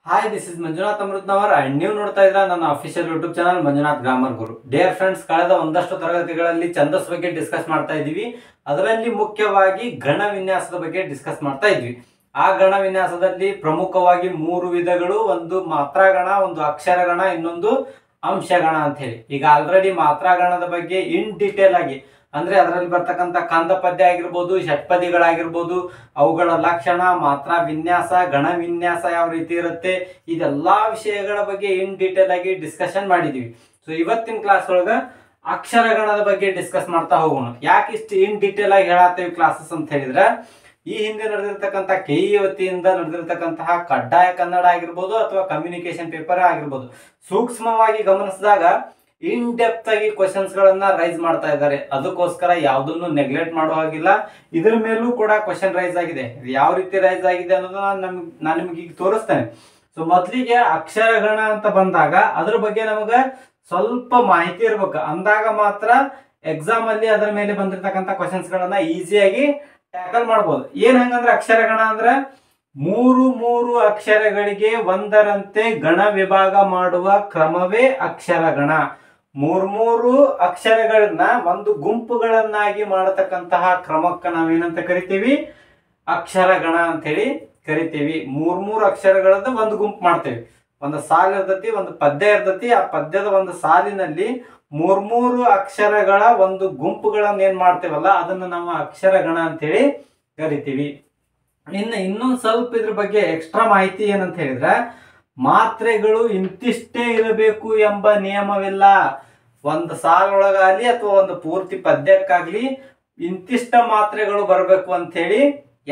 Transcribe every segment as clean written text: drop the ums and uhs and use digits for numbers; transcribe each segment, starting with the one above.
Hi, this is Manjunath Amrutnavar and ನೀವು ನೋಡ್ತಾ ಇದ್ರ ನನ್ನ official YouTube channel Manjunath grammar guru. Dear friends, ಕಳೆದ ಒಂದಷ್ಟು ತರಗತಿಗಳಲ್ಲಿ ಛಂದಸ್ ಬಗ್ಗೆ ಡಿಸ್ಕಸ್ ಮಾಡ್ತಾ ಇದ್ದೀವಿ. ಅದರಲ್ಲಿ ಮುಖ್ಯವಾಗಿ ಗಣ ವಿನ್ಯಾಸದ ಬಗ್ಗೆ ಡಿಸ್ಕಸ್ ಮಾಡ್ತಾ ಇದ್ವಿ. ಆ ಗಣ ವಿನ್ಯಾಸದಲ್ಲಿ ಪ್ರಮುಖವಾಗಿ 3 ವಿಧಗಳು, ಒಂದು ಮಾತ್ರಾಗಣ, ಒಂದು ಅಕ್ಷರಗಣ, ಇನ್ನೊಂದು ಅಂಶಗಣ ಅಂತ ಹೇಳಿ. ಈಗ ಆಲ್ರೆಡಿ ಮಾತ್ರಾಗಣದ ಬಗ್ಗೆ ಇನ್ ಡೀಟೇಲ್ ಆಗಿ, ಅಂದ್ರೆ ಅದರಲ್ಲಿ ಬರ್ತಕ್ಕಂಥ ಕಂದ ಪದ್ಯ ಆಗಿರ್ಬೋದು, ಷಟ್ಪದಿಗಳಾಗಿರ್ಬೋದು, ಅವುಗಳ ಲಕ್ಷಣ, ಮಾತ್ರ ವಿನ್ಯಾಸ, ಗಣ ವಿನ್ಯಾಸ ಯಾವ ರೀತಿ ಇರುತ್ತೆ, ಇದೆಲ್ಲಾ ವಿಷಯಗಳ ಬಗ್ಗೆ ಇನ್ ಡೀಟೇಲ್ ಆಗಿ ಡಿಸ್ಕಷನ್ ಮಾಡಿದೀವಿ. ಸೊ ಇವತ್ತಿನ ಕ್ಲಾಸ್ ಒಳಗ ಅಕ್ಷರಗಣದ ಬಗ್ಗೆ ಡಿಸ್ಕಸ್ ಮಾಡ್ತಾ ಹೋಗೋಣ. ಯಾಕೆ ಇಷ್ಟು ಇನ್ ಡೀಟೇಲ್ ಆಗಿ ಹೇಳತ್ತೇವೆ ಕ್ಲಾಸಸ್ ಅಂತ ಹೇಳಿದ್ರೆ, ಈ ಹಿಂದೆ ನಡೆದಿರ್ತಕ್ಕಂಥ ಕೆಇ ವತಿಯಿಂದ ನಡೆದಿರ್ತಕ್ಕಂತಹ ಕಡ್ಡಾಯ ಕನ್ನಡ ಆಗಿರ್ಬೋದು ಅಥವಾ ಕಮ್ಯುನಿಕೇಶನ್ ಪೇಪರ್ ಆಗಿರ್ಬೋದು, ಸೂಕ್ಷ್ಮವಾಗಿ ಗಮನಿಸಿದಾಗ ಇನ್ ಡೆಪ್ತ್ ಆಗಿ ಕ್ವಶನ್ಸ್ ಗಳನ್ನ ರೈಸ್ ಮಾಡ್ತಾ ಇದ್ದಾರೆ. ಅದಕ್ಕೋಸ್ಕರ ಯಾವುದನ್ನು ನೆಗ್ಲೆಕ್ಟ್ ಮಾಡೋ ಹಾಗಿಲ್ಲ. ಇದ್ರ ಮೇಲೂ ಕೂಡ ಕ್ವಶನ್ ರೈಸ್ ಆಗಿದೆ. ಯಾವ ರೀತಿ ರೈಸ್ ಆಗಿದೆ ಅನ್ನೋದನ್ನ ನಾನು ನಿಮ್ಗೆ ಈಗ ತೋರಿಸ್ತೇನೆ. ಸೊ ಮೊದಲಿಗೆ ಅಕ್ಷರಗಣ ಅಂತ ಬಂದಾಗ ಅದ್ರ ಬಗ್ಗೆ ನಮಗೆ ಸ್ವಲ್ಪ ಮಾಹಿತಿ ಇರ್ಬೇಕು. ಅಂದಾಗ ಮಾತ್ರ ಎಕ್ಸಾಮ್ ಅಲ್ಲಿ ಅದರ ಮೇಲೆ ಬಂದಿರತಕ್ಕಂಥ ಕ್ವಶನ್ಸ್ ಗಳನ್ನ ಈಸಿಯಾಗಿ ಟ್ಯಾಕಲ್ ಮಾಡ್ಬೋದು. ಏನ್ ಹಂಗಂದ್ರೆ, ಅಕ್ಷರಗಣ ಅಂದ್ರೆ ಮೂರು ಅಕ್ಷರಗಳಿಗೆ ಒಂದರಂತೆ ಗಣ ವಿಭಾಗ ಮಾಡುವ ಕ್ರಮವೇ ಅಕ್ಷರಗಣ. ಮೂರು ಅಕ್ಷರಗಳನ್ನ ಒಂದು ಗುಂಪುಗಳನ್ನಾಗಿ ಮಾಡತಕ್ಕಂತಹ ಕ್ರಮಕ್ಕೆ ನಾವೇನಂತ ಕರಿತೀವಿ? ಅಕ್ಷರಗಣ ಅಂತ ಹೇಳಿ ಕರಿತೀವಿ. ಮೂರು ಅಕ್ಷರಗಳನ್ನ ಒಂದು ಗುಂಪು ಮಾಡ್ತೇವೆ. ಒಂದು ಸಾಲು ಇರ್ತತಿ, ಒಂದು ಪದ್ಯ ಇರ್ತತಿ. ಆ ಪದ್ಯದ ಒಂದು ಸಾಲಿನಲ್ಲಿ ಮೂರು ಅಕ್ಷರಗಳ ಒಂದು ಗುಂಪುಗಳನ್ನ ಏನ್ ಮಾಡ್ತೇವಲ್ಲ, ಅದನ್ನ ನಾವು ಅಕ್ಷರಗಣ ಅಂತ ಹೇಳಿ ಕರಿತೀವಿ. ಇನ್ನೊಂದು ಸ್ವಲ್ಪ ಇದ್ರ ಬಗ್ಗೆ ಎಕ್ಸ್ಟ್ರಾ ಮಾಹಿತಿ ಏನಂತ ಹೇಳಿದ್ರೆ, ಮಾತ್ರೆಗಳು ಇಂತಿಷ್ಟೇ ಇರಬೇಕು ಎಂಬ ನಿಯಮವಿಲ್ಲ. ಒಂದು ಸಾಲೊಳಗಾಗ್ಲಿ ಅಥವಾ ಒಂದು ಪೂರ್ತಿ ಪದ್ಯಕ್ಕಾಗ್ಲಿ ಇಂತಿಷ್ಟ ಮಾತ್ರೆಗಳು ಬರಬೇಕು ಅಂತ ಹೇಳಿ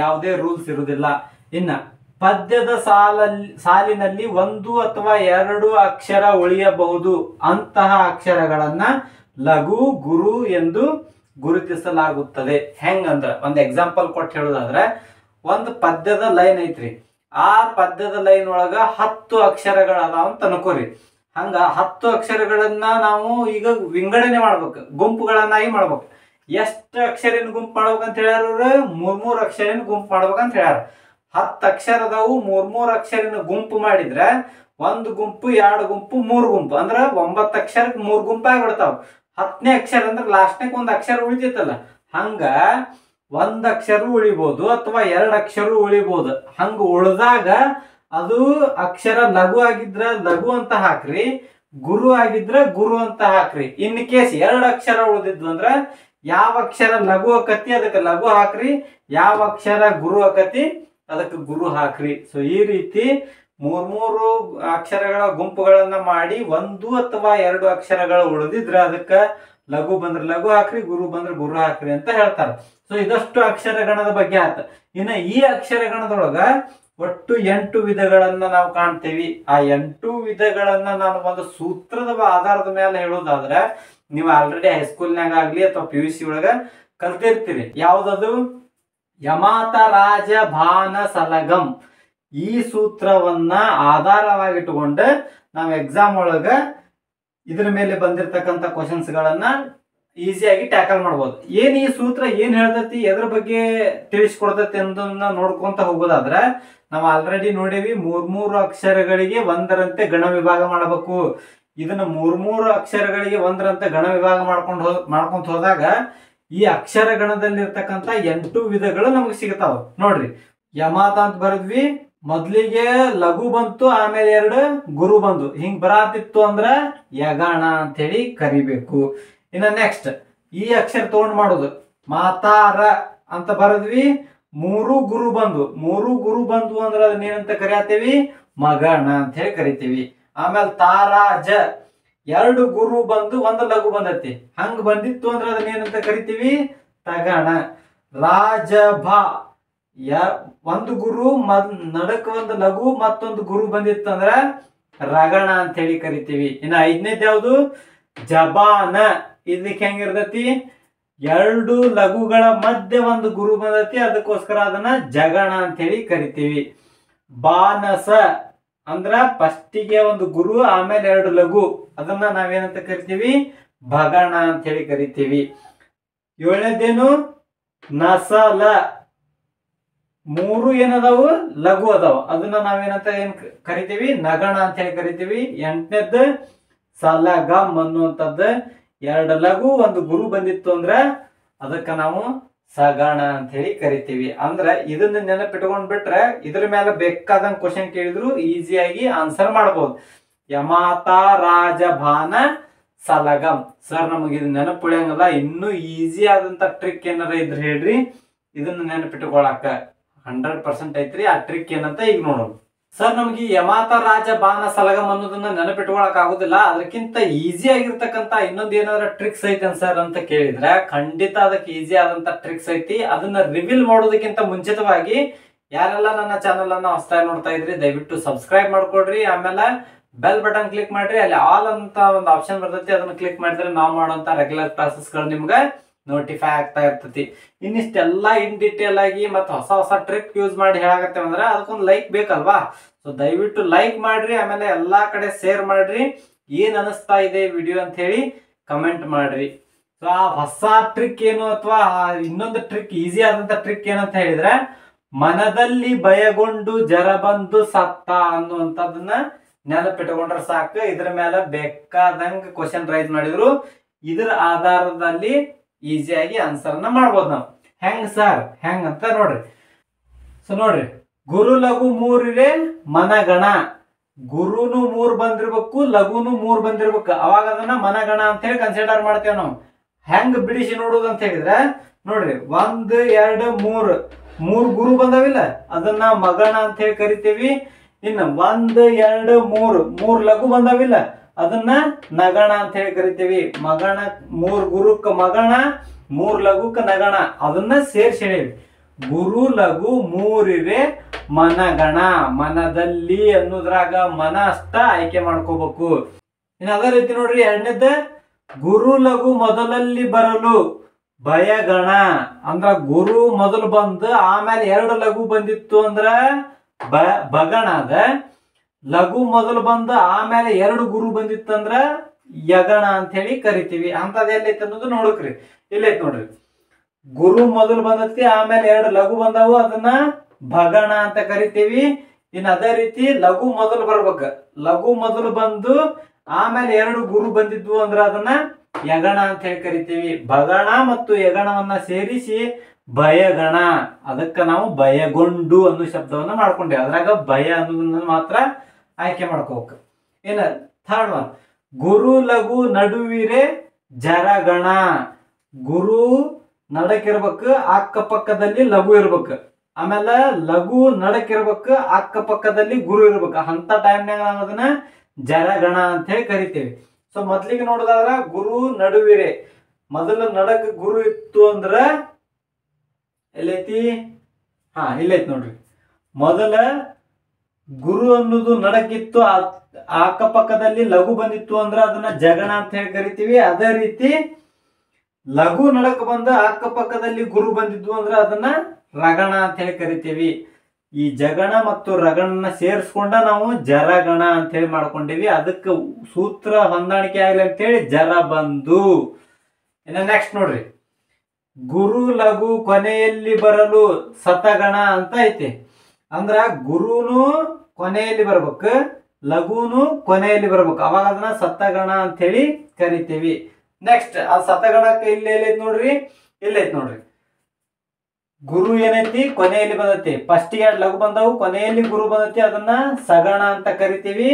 ಯಾವುದೇ ರೂಲ್ಸ್ ಇರುವುದಿಲ್ಲ. ಇನ್ನ ಪದ್ಯದ ಸಾಲಿನಲ್ಲಿ 1 ಅಥವಾ 2 ಅಕ್ಷರ ಉಳಿಯಬಹುದು. ಅಂತಹ ಅಕ್ಷರಗಳನ್ನ ಲಘು ಗುರು ಎಂದು ಗುರುತಿಸಲಾಗುತ್ತದೆ. ಹೆಂಗಂದ್ರ, ಒಂದು ಎಕ್ಸಾಂಪಲ್ ಕೊಟ್ಟು ಹೇಳುದಾದ್ರೆ, ಒಂದು ಪದ್ಯದ ಲೈನ್ ಐತ್ರಿ. ಆ ಪದ್ಯದ ಲೈನ್ ಒಳಗ 10 ಅಕ್ಷರಗಳದಾವ ಅಂತ ಅನ್ಕೋರಿ. ಹಂಗ 10 ಅಕ್ಷರಗಳನ್ನ ನಾವು ಈಗ ವಿಂಗಡಣೆ ಮಾಡ್ಬೇಕು, ಗುಂಪುಗಳನ್ನಾಗಿ ಮಾಡ್ಬೇಕು. ಎಷ್ಟು ಅಕ್ಷರಿನ ಗುಂಪು ಮಾಡ್ಬೇಕಂತ ಹೇಳ್ಯಾರ? ಮೂರ್ ಅಕ್ಷರಿನ ಗುಂಪು ಮಾಡ್ಬೇಕಂತ ಹೇಳ್ಯಾರ. 10 ಅಕ್ಷರದವು ಮೂರ್ ಅಕ್ಷರಿನ ಗುಂಪು ಮಾಡಿದ್ರೆ ಒಂದು ಗುಂಪು, 2 ಗುಂಪು, 3 ಗುಂಪು ಅಂದ್ರೆ 9 ಅಕ್ಷರಕ್ಕೆ 3 ಗುಂಪು ಆಗ್ಬಿಡ್ತಾವ. 10ನೇ ಅಕ್ಷರ ಅಂದ್ರೆ ಲಾಸ್ಟ್ನಾಗ ಒಂದು ಅಕ್ಷರ ಉಳಿತೈತಲ್ಲ, ಹಂಗ 1 ಅಕ್ಷರ ಉಳಿಬಹುದು ಅಥವಾ 2 ಅಕ್ಷರ ಉಳಿಬಹುದು. ಹಂಗ ಉಳಿದಾಗ ಅದು ಅಕ್ಷರ ಲಘು ಆಗಿದ್ರ ಲಘು ಅಂತ ಹಾಕ್ರಿ, ಗುರು ಆಗಿದ್ರ ಗುರು ಅಂತ ಹಾಕ್ರಿ. ಇನ್ ಕೇಸ್ 2 ಅಕ್ಷರ ಉಳಿದಿದ್ವು ಅಂದ್ರ ಯಾವ ಅಕ್ಷರ ಲಘು ಆಕತಿ ಅದಕ್ಕೆ ಲಘು ಹಾಕ್ರಿ, ಯಾವ ಅಕ್ಷರ ಗುರು ಆಕತಿ ಅದಕ್ಕೆ ಗುರು ಹಾಕ್ರಿ. ಸೊ ಈ ರೀತಿ ಮೂರು ಅಕ್ಷರಗಳ ಗುಂಪುಗಳನ್ನ ಮಾಡಿ 1 ಅಥವಾ 2 ಅಕ್ಷರಗಳು ಉಳಿದಿದ್ರೆ ಅದಕ್ಕೆ ಲಘು ಬಂದ್ರೆ ಲಘು ಹಾಕ್ರಿ, ಗುರು ಬಂದ್ರೆ ಗುರು ಹಾಕ್ರಿ ಅಂತ ಹೇಳ್ತಾರೆ. ಸೊ ಇದಷ್ಟು ಅಕ್ಷರಗಣದ ಬಗ್ಗೆ ಆತ. ಇನ್ನ ಈ ಅಕ್ಷರಗಣದೊಳಗ ಒಟ್ಟು 8 ವಿಧಗಳನ್ನ ನಾವು ಕಾಣ್ತೇವಿ. ಆ 8 ವಿಧಗಳನ್ನ ನಾನು ಒಂದು ಸೂತ್ರದ ಆಧಾರದ ಮೇಲೆ ಹೇಳೋದಾದ್ರೆ, ನೀವು ಆಲ್ರೆಡಿ ಹೈಸ್ಕೂಲ್ನಾಗ ಆಗ್ಲಿ ಅಥವಾ PUC ಒಳಗ ಕಲ್ತಿರ್ತೀರಿ. ಯಾವ್ದದು? ಯಮಾತ ರಾಜ ಭಾನ ಸಲಗಂ. ಈ ಸೂತ್ರವನ್ನ ಆಧಾರವಾಗಿಟ್ಟುಕೊಂಡು ನಾವು ಎಕ್ಸಾಮ್ ಒಳಗ ಇದ್ರ ಮೇಲೆ ಬಂದಿರತಕ್ಕಂಥ ಕ್ವಶನ್ಸ್ ಗಳನ್ನ ಈಸಿಯಾಗಿ ಟ್ಯಾಕಲ್ ಮಾಡ್ಬೋದು. ಏನ್ ಈ ಸೂತ್ರ ಏನ್ ಹೇಳ್ತತಿ, ಎದ್ರ ಬಗ್ಗೆ ತಿಳಿಸ್ಕೊಡ್ತತಿ ಅನ್ನೋದನ್ನ ನೋಡ್ಕೊಂತ ಹೋಗೋದಾದ್ರೆ, ನಾವು ಆಲ್ರೆಡಿ ನೋಡೇವಿ. ಮೂರು ಅಕ್ಷರಗಳಿಗೆ ಒಂದರಂತೆ ಗಣ ವಿಭಾಗ ಮಾಡಬೇಕು. ಇದನ್ನ ಮೂರು ಅಕ್ಷರಗಳಿಗೆ ಒಂದರಂತೆ ಗಣ ವಿಭಾಗ ಮಾಡ್ಕೊಂತ ಹೋದಾಗ ಈ ಅಕ್ಷರ ಗಣದಲ್ಲಿ ಇರ್ತಕ್ಕಂಥ 8 ವಿಧಗಳು ನಮಗೆ ಸಿಗ್ತಾವ. ನೋಡ್ರಿ, ಯಮಾತ ಅಂತ ಬರದ್ವಿ, ಮೊದ್ಲಿಗೆ ಲಘು ಬಂತು, ಆಮೇಲೆ 2 ಗುರು ಬಂದು, ಹಿಂಗ್ ಬರಾತಿತ್ತು ಅಂದ್ರ ಯಗಣ ಅಂತ ಹೇಳಿ ಕರಿಬೇಕು. ಇನ್ನ ನೆಕ್ಸ್ಟ್ ಈ ಅಕ್ಷರ ತಗೊಂಡ್ ಮಾಡೋದು, ಮಾತಾರ ಅಂತ ಬರದ್ವಿ, 3 ಗುರು ಬಂದು ಅಂದ್ರ ಅದನ್ನ ಏನಂತ ಕರಿಯತೇವಿ? ಮಗಣ ಅಂತ ಹೇಳಿ ಕರಿತೀವಿ. ಆಮೇಲೆ ತಾರಾಜ, 2 ಗುರು ಬಂದು 1 ಲಘು ಬಂದತಿ, ಹಂಗ ಬಂದಿತ್ತು ಅಂದ್ರೆ ಅದನ್ನ ಏನಂತ ಕರಿತೀವಿ? ತಗಣ. ರಾಜಭ, 1 ಗುರು ನಡಕ್ 1 ಲಘು ಮತ್ತೊಂದು ಗುರು ಬಂದಿತ್ತು ಅಂದ್ರ ರಗಣ ಅಂತ ಹೇಳಿ ಕರಿತೀವಿ. ಇನ್ನ 5ನೇದ್ ಯಾವ್ದು? ಜಬಾನ. ಇದಕ್ಕೆ ಹೆಂಗಿರ್ತತಿ? 2 ಲಘುಗಳ ಮಧ್ಯೆ 1 ಗುರು ಬಂದತಿ, ಅದಕ್ಕೋಸ್ಕರ ಅದನ್ನ ಜಗಣ ಅಂತ ಹೇಳಿ ಕರಿತೀವಿ. ಬಾನಸ ಅಂದ್ರ ಫಸ್ಟಿಗೆ 1 ಗುರು ಆಮೇಲೆ 2 ಲಘು, ಅದನ್ನ ನಾವೇನಂತ ಕರಿತೀವಿ? ಭಗಣ ಅಂತ ಹೇಳಿ ಕರಿತೀವಿ. 7ನೇದೇನು? ನಸಲ. ಮೂರು ಏನದಾವು ಲಘು ಅದಾವ, ಅದನ್ನ ನಾವೇನಂತ ಕರಿತೀವಿ ನಗಣ ಅಂತ ಹೇಳಿ ಕರಿತೀವಿ. ಎಂಟನೇದ್ದು ಸಲಗಮ್ ಅನ್ನುವಂಥದ್ದು, ಎರಡು ಲಘು ಒಂದು ಗುರು ಬಂದಿತ್ತು ಅಂದ್ರ ಅದಕ್ಕ ನಾವು ಸಗಣ ಅಂತ ಹೇಳಿ ಕರಿತೀವಿ. ಅಂದ್ರ ಇದನ್ನ ನೆನಪಿಟ್ಕೊಂಡ್ ಬಿಟ್ರೆ ಇದ್ರ ಮೇಲೆ ಬೇಕಾದಂಗ ಕ್ವಶನ್ ಕೇಳಿದ್ರು ಈಸಿಯಾಗಿ ಆನ್ಸರ್ ಮಾಡಬಹುದು. ಯಮಾತ ರಾಜಭಾನ ಸಲಗಮ್. ಸರ್ ನಮಗೆ ಇದು ನೆನಪು ಉಳಿಯಂಗಲ್ಲ, ಇನ್ನೂ ಈಸಿ ಆದಂತ ಟ್ರಿಕ್ ಏನಾರ ಇದ್ರೆ ಹೇಳ್ರಿ, ಇದನ್ನ ನೆನಪಿಟ್ಕೊಳಕ 100% ಐತ್ರಿ. ಆ ಟ್ರಿಕ್ ಏನಂತ ಈಗ ನೋಡೋಣ. ಸರ್ ನಮ್ಗೆ ಯಮಾತ ರಾಜ ಬಾನ ಸಲಗಮ್ ಅನ್ನೋದನ್ನ ನೆನಪಿಟ್ಕೊಳಕ್ ಆಗುದಿಲ್ಲ, ಅದಕ್ಕಿಂತ ಈಸಿ ಆಗಿರ್ತಕ್ಕಂತ ಇನ್ನೊಂದು ಏನಾದ್ರು ಟ್ರಿಕ್ಸ್ ಐತೆ ಸರ್ ಅಂತ ಕೇಳಿದ್ರೆ ಖಂಡಿತ ಅದಕ್ಕೆ ಈಸಿ ಆದಂತ ಟ್ರಿಕ್ಸ್ ಐತಿ. ಅದನ್ನ ರಿವೀಲ್ ಮಾಡೋದಕ್ಕಿಂತ ಮುಂಚಿತವಾಗಿ ಯಾರೆಲ್ಲ ನನ್ನ ಚಾನಲ್ ಅನ್ನ ಹೊಸದಾಗಿ ನೋಡ್ತಾ ಇದ್ರಿ ದಯವಿಟ್ಟು ಸಬ್ಸ್ಕ್ರೈಬ್ ಮಾಡ್ಕೊಡ್ರಿ. ಆಮೇಲೆ ಬೆಲ್ ಬಟನ್ ಕ್ಲಿಕ್ ಮಾಡ್ರಿ, ಅಲ್ಲಿ ಆಲ್ ಅಂತ ಒಂದು ಆಪ್ಷನ್ ಬರ್ತೈತಿ, ಅದನ್ನ ಕ್ಲಿಕ್ ಮಾಡಿದ್ರೆ ನಾವು ಮಾಡುವಂತ ರೆಗ್ಯುಲರ್ ಕ್ಲಾಸಸ್ಗಳು ನಿಮ್ಗೆ ನೋಟಿಫೈ ಆಗ್ತಾ ಇರ್ತೈತಿ. ಇನ್ನಿಷ್ಟೆಲ್ಲ ಇನ್ ಡೀಟೇಲ್ ಆಗಿ ಮತ್ತೆ ಹೊಸ ಹೊಸ ಟ್ರಿಕ್ ಯೂಸ್ ಮಾಡಿ ಹೇಳಾಕತ್ತೇವೆ ಅಂದ್ರೆ ಅದಕ್ಕೊಂದು ಲೈಕ್ ಬೇಕಲ್ವಾ. ಸೊ ದಯವಿಟ್ಟು ಲೈಕ್ ಮಾಡ್ರಿ, ಆಮೇಲೆ ಎಲ್ಲಾ ಕಡೆ ಶೇರ್ ಮಾಡ್ರಿ, ಏನ್ ಅನಿಸ್ತಾ ಇದೆ ವಿಡಿಯೋ ಅಂತ ಹೇಳಿ ಕಮೆಂಟ್ ಮಾಡ್ರಿ. ಸೊ ಆ ಹೊಸ ಟ್ರಿಕ್ ಏನು ಅಥವಾ ಇನ್ನೊಂದು ಟ್ರಿಕ್ ಈಸಿ ಆದಂತ ಟ್ರಿಕ್ ಏನಂತ ಹೇಳಿದ್ರೆ ಮನದಲ್ಲಿ ಭಯಗೊಂಡು ಜರ ಬಂದು ಸತ್ತ ಅನ್ನುವಂಥದ್ದನ್ನ ನೆನಪಿಟ್ಕೊಂಡ್ರೆ ಸಾಕು. ಇದ್ರ ಮೇಲೆ ಬೇಕಾದಂಗ ಕ್ವಶನ್ ರೈಸ್ ಮಾಡಿದ್ರು ಇದ್ರ ಆಧಾರದಲ್ಲಿ ಈಸಿಯಾಗಿ ಆನ್ಸರ್ನ ಮಾಡ್ಬೋದು ನಾವು. ಹೆಂಗ್ ಸರ್ ಹೆಂಗ್ ಅಂತ ನೋಡ್ರಿ. ಸೊ ನೋಡ್ರಿ, ಗುರು ಲಘು ಮೂರಿರೆ ಮನಗಣ. ಗುರುನು 3 ಬಂದಿರ್ಬೇಕು, ಲಘುನು 3 ಬಂದಿರ್ಬೇಕು, ಅವಾಗ ಅದನ್ನ ಮನಗಣ ಅಂತ ಹೇಳಿ ಕನ್ಸಿಡರ್ ಮಾಡ್ತೇವೆ ನಾವು. ಹೆಂಗ್ ಬಿಡಿಸಿ ನೋಡುದು ಅಂತ ಹೇಳಿದ್ರೆ ನೋಡ್ರಿ, 1 2 3 3 ಗುರು ಬಂದಾವಿಲ್ಲ, ಅದನ್ನ ಮಗಣ ಅಂತ ಹೇಳಿ ಕರಿತೀವಿ. ಇನ್ನು 1 2 3 ಲಘು ಬಂದಾವಿಲ್ಲ, ಅದನ್ನ ನಗಣ ಅಂತ ಹೇಳಿ ಕರಿತೀವಿ. ಮಗಣ 3 ಗುರುಕ್ಕ ಮಗಣ, 3 ಲಘುಕ್ಕ ನಗಣ, ಅದನ್ನ ಸೇರ್ಸಿ ಹೇಳಿವಿ. ಗುರು ಲಘು ಮೂರಿರೆ ಮನಗಣ. ಮನದಲ್ಲಿ ಅನ್ನೋದ್ರಾಗ ಮನ ಅಷ್ಟ ಆಯ್ಕೆ ಮಾಡ್ಕೋಬೇಕು. ಇನ್ನು ಅದೇ ರೀತಿ ನೋಡ್ರಿ, ಎರಡನೇದ ಗುರು ಲಘು ಮೊದಲಲ್ಲಿ ಬರಲು ಭಯಗಣ. ಅಂದ್ರ ಗುರು ಮೊದಲು ಬಂದು ಆಮೇಲೆ 2 ಲಘು ಬಂದಿತ್ತು ಅಂದ್ರ ಬಗಣ ಅದ. ಲಘು ಮೊದಲು ಬಂದು ಆಮೇಲೆ 2 ಗುರು ಬಂದಿತ್ತಂದ್ರ ಯಗಣ ಅಂತ ಹೇಳಿ ಕರಿತೀವಿ. ಅಂತದ್ ಎಲ್ಲೈತಿ ಅನ್ನೋದು ನೋಡಕ್ರಿ. ಇಲ್ಲೈತಿ ನೋಡ್ರಿ, ಗುರು ಮೊದಲು ಬಂದತಿ ಆಮೇಲೆ 2 ಲಘು ಬಂದವು, ಅದನ್ನ ಭಗಣ ಅಂತ ಕರಿತೀವಿ. ಇನ್ನು ಅದೇ ರೀತಿ ಲಘು ಮೊದಲು ಬರ್ಬೇಕ, ಲಘು ಮೊದಲು ಬಂದು ಆಮೇಲೆ 2 ಗುರು ಬಂದಿದ್ವು ಅಂದ್ರ ಅದನ್ನ ಯಗಣ ಅಂತ ಹೇಳಿ ಕರಿತೀವಿ. ಭಗಣ ಮತ್ತು ಯಗಣವನ್ನ ಸೇರಿಸಿ ಭಯಗಣ, ಅದಕ್ಕ ನಾವು ಭಯಗೊಂಡು ಅನ್ನೋ ಶಬ್ದವನ್ನ ಮಾಡ್ಕೊಂಡೇವೆ. ಅದ್ರಾಗ ಭಯ ಅನ್ನೋದನ್ನ ಮಾತ್ರ ಆಯ್ಕೆ ಮಾಡ್ಕೋಬೇಕು. ಏನ ಥರ್ಡ್ ಒನ್, ಗುರು ಲಘು ನಡುವಿರೆ ಜರಗಣ. ಗುರು ನಡಕಿರ್ಬೇಕು, ಅಕ್ಕಪಕ್ಕದಲ್ಲಿ ಲಘು ಇರ್ಬೇಕು, ಆಮೇಲೆ ಲಘು ನಡಕಿರ್ಬೇಕು, ಅಕ್ಕಪಕ್ಕದಲ್ಲಿ ಗುರು ಇರ್ಬೇಕು. ಅಂತ ಟೈಮ್ನಾಗ ನಾವು ಅದನ್ನ ಜರಗಣ ಅಂತ ಹೇಳಿ ಕರಿತೇವೆ. ಸೊ ಮೊದ್ಲಿಗೆ ನೋಡೋದಾದ್ರ ಗುರು ನಡುವಿರೆ, ಮೊದಲು ನಡಕ್ ಗುರು ಇತ್ತು ಅಂದ್ರ ಎಲ್ಲೈತಿ, ಇಲ್ಲೈತಿ ನೋಡ್ರಿ. ಮೊದಲ ಗುರು ಅನ್ನೋದು ನಡಕಿತ್ತು, ಅಕ್ಕಪಕ್ಕದಲ್ಲಿ ಲಘು ಬಂದಿತ್ತು ಅಂದ್ರ ಅದನ್ನ ಜಗಣ ಅಂತ ಹೇಳಿ ಕರಿತೀವಿ. ಅದೇ ರೀತಿ ಲಘು ನಡಕ್ ಬಂದ ಅಕ್ಕಪಕ್ಕದಲ್ಲಿ ಗುರು ಬಂದಿದ್ವು ಅಂದ್ರ ಅದನ್ನ ರಗಣ ಅಂತ ಹೇಳಿ ಕರಿತೀವಿ. ಈ ಜಗಣ ಮತ್ತು ರಗಣನ ಸೇರಿಸ್ಕೊಂಡ ನಾವು ಜರಗಣ ಅಂತ ಹೇಳಿ ಮಾಡ್ಕೊಂಡಿವಿ. ಅದಕ್ಕೆ ಸೂತ್ರ ಹೊಂದಾಣಿಕೆ ಆಗ್ಲಿ ಅಂತ ಹೇಳಿ ಜರ ಬಂದು. ಇನ್ನು ನೆಕ್ಸ್ಟ್ ನೋಡ್ರಿ, ಗುರು ಲಘು ಕೊನೆಯಲ್ಲಿ ಬರಲು ಸತಗಣ ಅಂತ ಐತಿ. ಅಂದ್ರ ಗುರುನು ಕೊನೆಯಲ್ಲಿ ಬರ್ಬೇಕು, ಲಘುನು ಕೊನೆಯಲ್ಲಿ ಬರ್ಬೇಕು, ಅವಾಗ ಅದನ್ನ ಸತಗಣ ಅಂತ ಹೇಳಿ ಕರಿತೀವಿ. ನೆಕ್ಸ್ಟ್ ಆ ಸತಗಣಕ್ಕೆ ಇಲ್ಲೈತಿ ನೋಡ್ರಿ, ಇಲ್ಲೈತಿ ನೋಡ್ರಿ. ಗುರು ಏನೈತಿ ಕೊನೆಯಲ್ಲಿ ಬಂದೈತಿ, ಫಸ್ಟಿಗೆ 2 ಲಘು ಬಂದವು, ಕೊನೆಯಲ್ಲಿ ಗುರು ಬಂದೈತಿ, ಅದನ್ನ ಸಗಣ ಅಂತ ಕರಿತೀವಿ.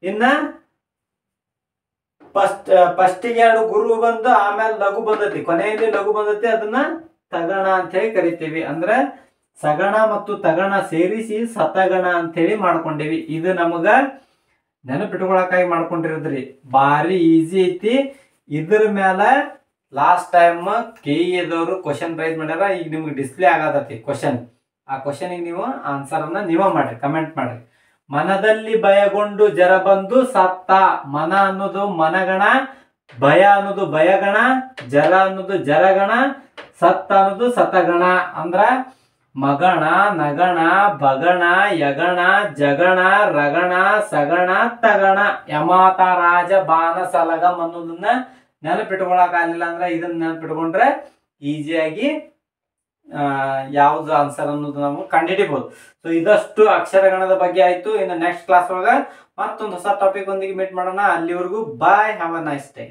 ಇನ್ನ ಫಸ್ಟಿಗೆ 2 ಗುರು ಬಂದು ಆಮೇಲೆ ಲಘು ಬಂದೈತಿ, ಕೊನೆಯಲ್ಲಿ ಲಘು ಬಂದೈತಿ, ಅದನ್ನ ತಗಣ ಅಂತ ಹೇಳಿ ಕರಿತೀವಿ. ಅಂದ್ರೆ ಸಗಣ ಮತ್ತು ತಗಣ ಸೇರಿಸಿ ಸತಗಣ ಅಂತ ಹೇಳಿ ಮಾಡ್ಕೊಂಡಿವಿ. ಇದು ನಮಗ ನೆನಪಿಟ್ಕೊಳಕಾಗಿ ಮಾಡ್ಕೊಂಡಿರೋದ್ರಿ, ಬಾರಿ ಈಸಿ ಐತಿ. ಇದ್ರ ಮೇಲೆ last time KE question raise ಮಾಡ್ಯಾರ, ಈಗ ನಿಮ್ಗೆ ಡಿಸ್ಪ್ಲೇ ಆಗತೈತಿ ಕ್ವಶನ್. ಆ ಕ್ವಶನಿಗೆ ನೀವು ಆನ್ಸರ್ ಅನ್ನ ನೀವ ಮಾಡ್ರಿ, ಕಮೆಂಟ್ ಮಾಡ್ರಿ. ಮನದಲ್ಲಿ ಭಯಗೊಂಡು ಜರ ಬಂದು ಸತ್ತ. ಮನ ಅನ್ನೋದು ಮನಗಣ, ಭಯ ಅನ್ನೋದು ಭಯಗಣ, ಜರ ಅನ್ನೋದು ಜರಗಣ, ಸತ್ತ ಅನ್ನೋದು ಸತಗಣ. ಅಂದ್ರ ಮಗಣ, ನಗಣ, ಭಗಣ, ಯಗಣ, ಜಗಣ, ರಗಣ, ಸಗಣ, ತಗಣ. ಯಮಾತ ರಾಜ ಬಾನ ಸಲಗಮ್ ಅನ್ನೋದನ್ನ ನೆನಪಿಟ್ಕೊಳಕ್ ಆಗ್ಲಿಲ್ಲ ಅಂದ್ರೆ ಇದನ್ನ ನೆನಪಿಟ್ಕೊಂಡ್ರೆ ಈಸಿಯಾಗಿ ಯಾವ್ದು ಆನ್ಸರ್ ಅನ್ನೋದು ನಾವು ಕಂಡುಹಿಡಿಬಹುದು. ಸೊ ಇದಷ್ಟು ಅಕ್ಷರಗಣದ ಬಗ್ಗೆ ಆಯ್ತು. ಇನ್ನು ನೆಕ್ಸ್ಟ್ ಕ್ಲಾಸ್ ಒಳಗ ಮತ್ತೊಂದು ಹೊಸ ಟಾಪಿಕ್ ಒಂದಿಗೆ ಮೀಟ್ ಮಾಡೋಣ. ಅಲ್ಲಿವರೆಗೂ ಬಾಯ್, ಹ್ಯಾವ್ ಅ ನೈಸ್ ಡೇ.